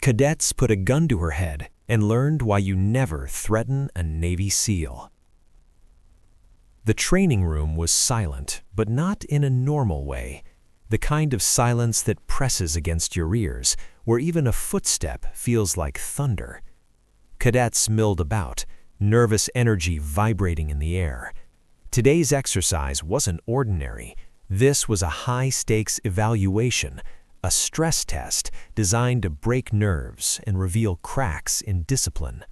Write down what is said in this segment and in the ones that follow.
Cadets put a gun to her head and learned why you never threaten a Navy SEAL. The training room was silent, but not in a normal way. The kind of silence that presses against your ears, where even a footstep feels like thunder. Cadets milled about, nervous energy vibrating in the air. Today's exercise wasn't ordinary. This was a high-stakes evaluation, a stress test designed to break nerves and reveal cracks in discipline.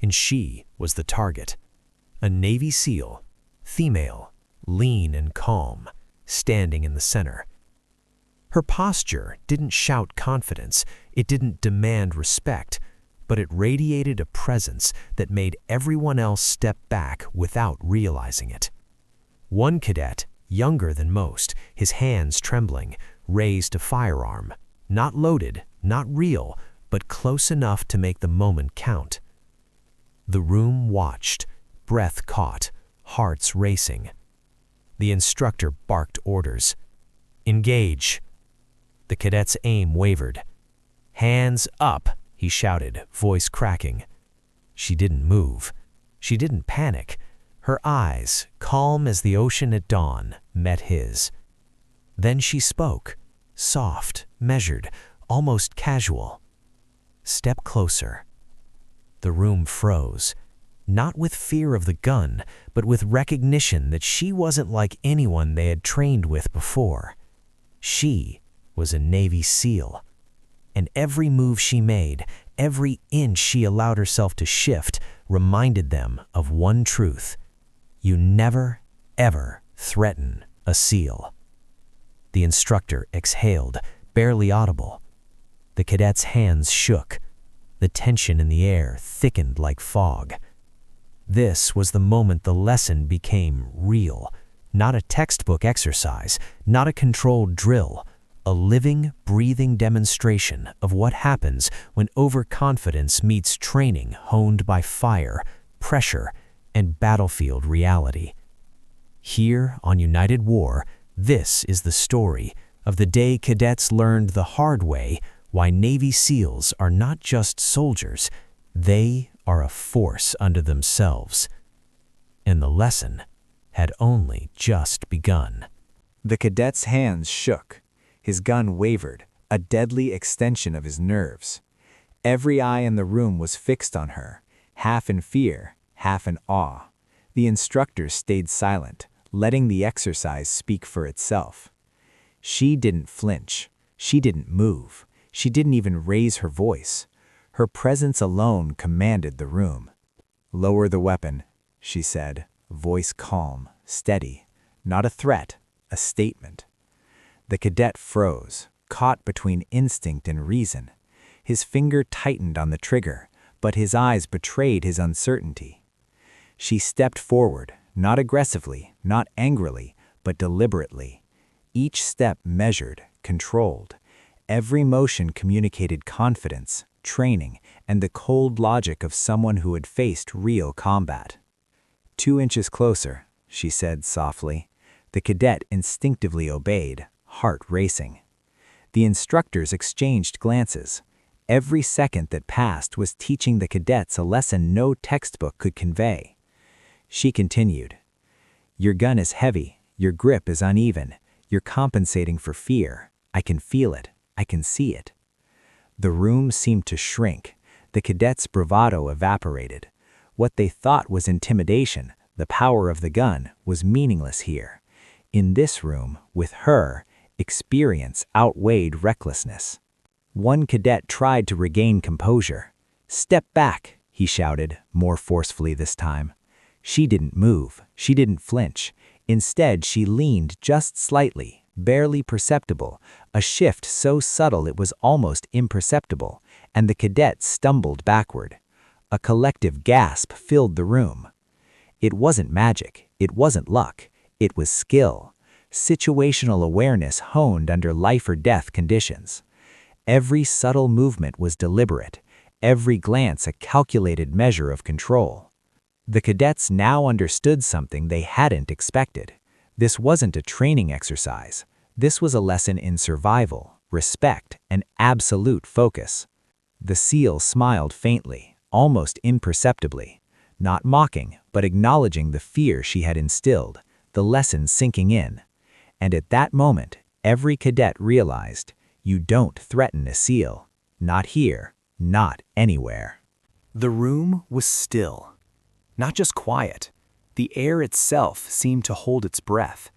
And she was the target. A Navy SEAL, female, lean and calm, standing in the center. Her posture didn't shout confidence, it didn't demand respect, but it radiated a presence that made everyone else step back without realizing it. One cadet, younger than most, his hands trembling, raised a firearm, not loaded, not real, but close enough to make the moment count. The room watched, breath caught, hearts racing. The instructor barked orders. "Engage." The cadet's aim wavered. "Hands up," he shouted, voice cracking. She didn't move. She didn't panic. Her eyes, calm as the ocean at dawn, met his. Then she spoke, soft, measured, almost casual. "Step closer." The room froze, not with fear of the gun, but with recognition that she wasn't like anyone they had trained with before. She was a Navy SEAL. And every move she made, every inch she allowed herself to shift, reminded them of one truth. You never, ever threaten a SEAL. The instructor exhaled, barely audible. The cadet's hands shook. The tension in the air thickened like fog. This was the moment the lesson became real, not a textbook exercise, not a controlled drill, a living, breathing demonstration of what happens when overconfidence meets training honed by fire, pressure, and battlefield reality. Here on United War, this is the story of the day cadets learned the hard way why Navy SEALs are not just soldiers, they are a force unto themselves. And the lesson had only just begun. The cadet's hands shook. His gun wavered, a deadly extension of his nerves. Every eye in the room was fixed on her, half in fear, half in awe. The instructor stayed silent, letting the exercise speak for itself. She didn't flinch. She didn't move. She didn't even raise her voice. Her presence alone commanded the room. "Lower the weapon," she said, voice calm, steady. Not a threat, a statement. The cadet froze, caught between instinct and reason. His finger tightened on the trigger, but his eyes betrayed his uncertainty. She stepped forward, not aggressively, not angrily, but deliberately. Each step measured, controlled. Every motion communicated confidence, training, and the cold logic of someone who had faced real combat. "2 inches closer," she said softly. The cadet instinctively obeyed, heart racing. The instructors exchanged glances. Every second that passed was teaching the cadets a lesson no textbook could convey. She continued, "Your gun is heavy, your grip is uneven, you're compensating for fear. I can feel it, I can see it." The room seemed to shrink. The cadets' bravado evaporated. What they thought was intimidation, the power of the gun, was meaningless here. In this room, with her, experience outweighed recklessness. One cadet tried to regain composure. "Step back," he shouted, more forcefully this time. She didn't move. She didn't flinch. Instead, she leaned just slightly, barely perceptible, a shift so subtle it was almost imperceptible, and the cadet stumbled backward. A collective gasp filled the room. It wasn't magic. It wasn't luck. It was skill. Situational awareness honed under life-or-death conditions. Every subtle movement was deliberate, every glance a calculated measure of control. The cadets now understood something they hadn't expected. This wasn't a training exercise. This was a lesson in survival, respect, and absolute focus. The SEAL smiled faintly, almost imperceptibly, not mocking, but acknowledging the fear she had instilled, the lesson sinking in. And at that moment, every cadet realized, you don't threaten a SEAL. Not here, not anywhere. The room was still. Not just quiet. The air itself seemed to hold its breath.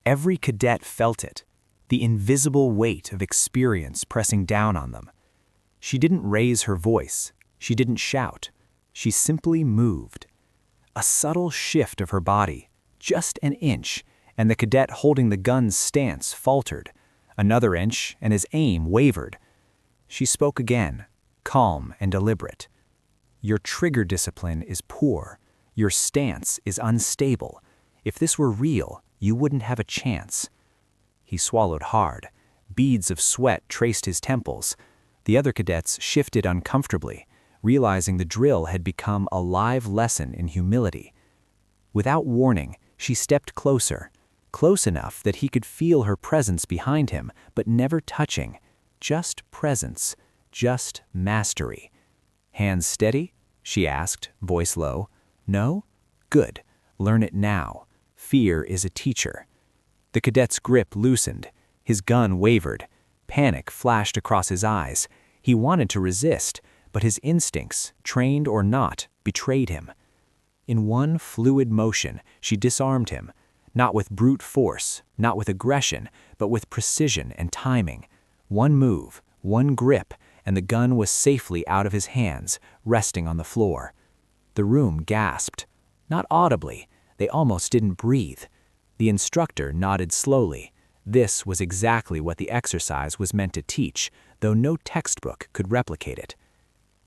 Every cadet felt it, the invisible weight of experience pressing down on them. She didn't raise her voice. She didn't shout. She simply moved. A subtle shift of her body, just an inch, and the cadet holding the gun's stance faltered. Another inch, and his aim wavered. She spoke again, calm and deliberate. Your trigger discipline is poor. Your stance is unstable. If this were real, you wouldn't have a chance. He swallowed hard. Beads of sweat traced his temples. The other cadets shifted uncomfortably, realizing the drill had become a live lesson in humility. Without warning, she stepped closer, close enough that he could feel her presence behind him, but never touching. Just presence, just mastery. Hands steady? She asked, voice low. No? Good. Learn it now. Fear is a teacher. The cadet's grip loosened. His gun wavered. Panic flashed across his eyes. He wanted to resist, but his instincts, trained or not, betrayed him. In one fluid motion, she disarmed him, not with brute force, not with aggression, but with precision and timing. One move, one grip, and the gun was safely out of his hands, resting on the floor. The room gasped. Not audibly. They almost didn't breathe. The instructor nodded slowly. This was exactly what the exercise was meant to teach, though no textbook could replicate it.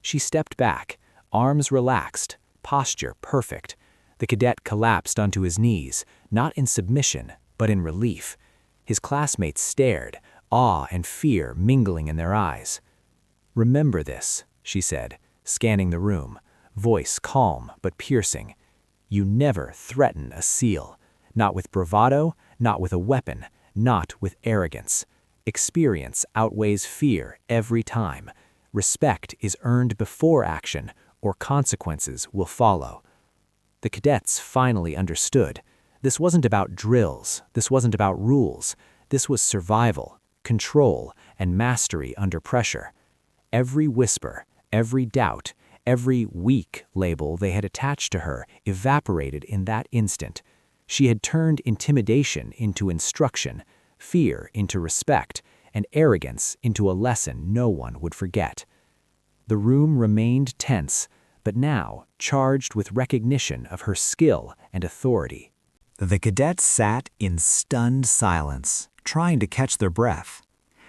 She stepped back, arms relaxed, posture perfect. The cadet collapsed onto his knees, not in submission, but in relief. His classmates stared, awe and fear mingling in their eyes. "Remember this," she said, scanning the room, voice calm but piercing. "You never threaten a SEAL. Not with bravado, not with a weapon, not with arrogance. Experience outweighs fear every time. Respect is earned before action, or consequences will follow." The cadets finally understood. This wasn't about drills. This wasn't about rules. This was survival, control, and mastery under pressure. Every whisper, every doubt, every weak label they had attached to her evaporated in that instant. She had turned intimidation into instruction, fear into respect, and arrogance into a lesson no one would forget. The room remained tense, but now charged with recognition of her skill and authority. The cadets sat in stunned silence, trying to catch their breath.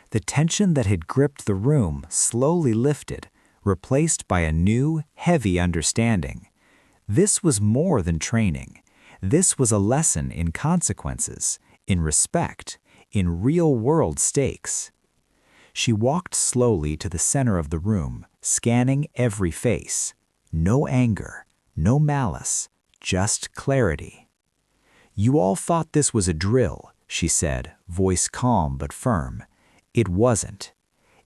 The tension that had gripped the room slowly lifted, replaced by a new, heavy understanding. This was more than training. This was a lesson in consequences, in respect, in real-world stakes. She walked slowly to the center of the room, scanning every face. No anger, no malice, just clarity. "You all thought this was a drill," she said, voice calm but firm. "It wasn't.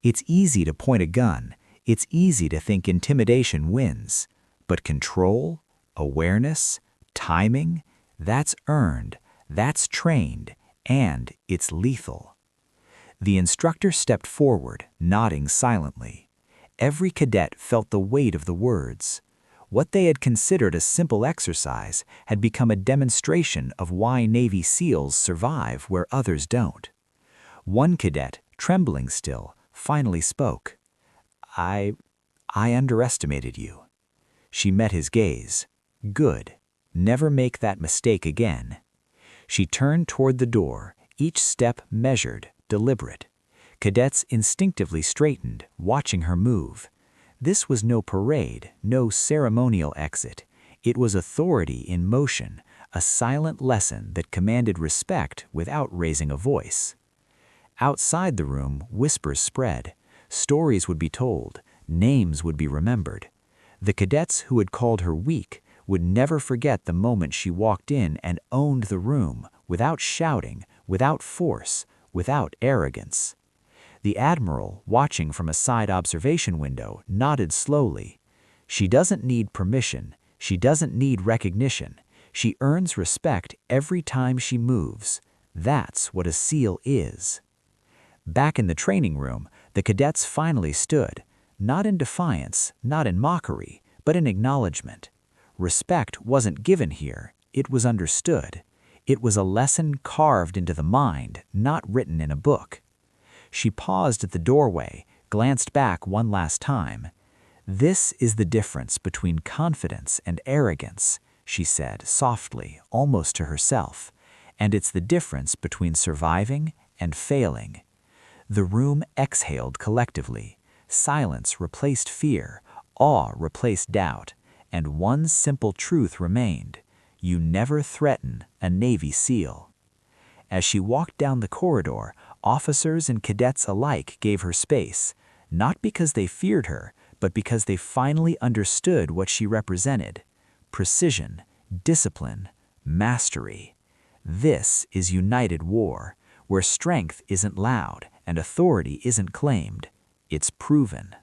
It's easy to point a gun. It's easy to think intimidation wins. But control, awareness, timing, that's earned, that's trained, and it's lethal." The instructor stepped forward, nodding silently. Every cadet felt the weight of the words. What they had considered a simple exercise had become a demonstration of why Navy SEALs survive where others don't. One cadet, trembling still, finally spoke. I underestimated you." She met his gaze. "Good. Never make that mistake again." She turned toward the door, each step measured, deliberate. Cadets instinctively straightened, watching her move. This was no parade, no ceremonial exit. It was authority in motion, a silent lesson that commanded respect without raising a voice. Outside the room, whispers spread. Stories would be told, names would be remembered. The cadets who had called her weak would never forget the moment she walked in and owned the room, without shouting, without force, without arrogance. The admiral, watching from a side observation window, nodded slowly. She doesn't need permission. She doesn't need recognition. She earns respect every time she moves. That's what a SEAL is. Back in the training room, the cadets finally stood, not in defiance, not in mockery, but in acknowledgement. Respect wasn't given here, it was understood. It was a lesson carved into the mind, not written in a book. She paused at the doorway, glanced back one last time. "This is the difference between confidence and arrogance," she said softly, almost to herself. "And it's the difference between surviving and failing." The room exhaled collectively. Silence replaced fear, awe replaced doubt, and one simple truth remained: you never threaten a Navy SEAL. As she walked down the corridor, officers and cadets alike gave her space, not because they feared her, but because they finally understood what she represented: precision, discipline, mastery. This is united war, where strength isn't loud and authority isn't claimed. It's proven.